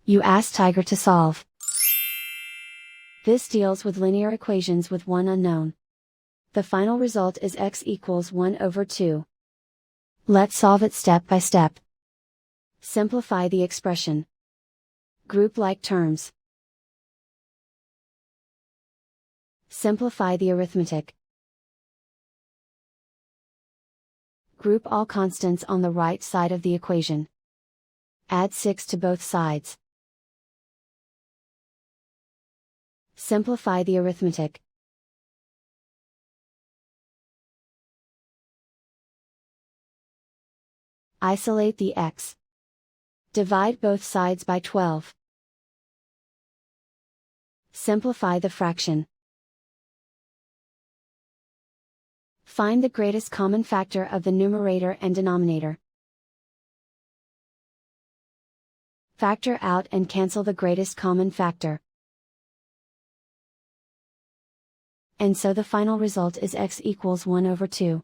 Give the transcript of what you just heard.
You ask Tiger to solve. This deals with linear equations with one unknown. The final result is x equals 1 over 2. Let's solve it step by step. Simplify the expression. Group like terms. Simplify the arithmetic. Group all constants on the right side of the equation. Add 6 to both sides. Simplify the arithmetic. Isolate the x. Divide both sides by 12. Simplify the fraction. Find the greatest common factor of the numerator and denominator. Factor out and cancel the greatest common factor. And so the final result is x equals 1 over 2.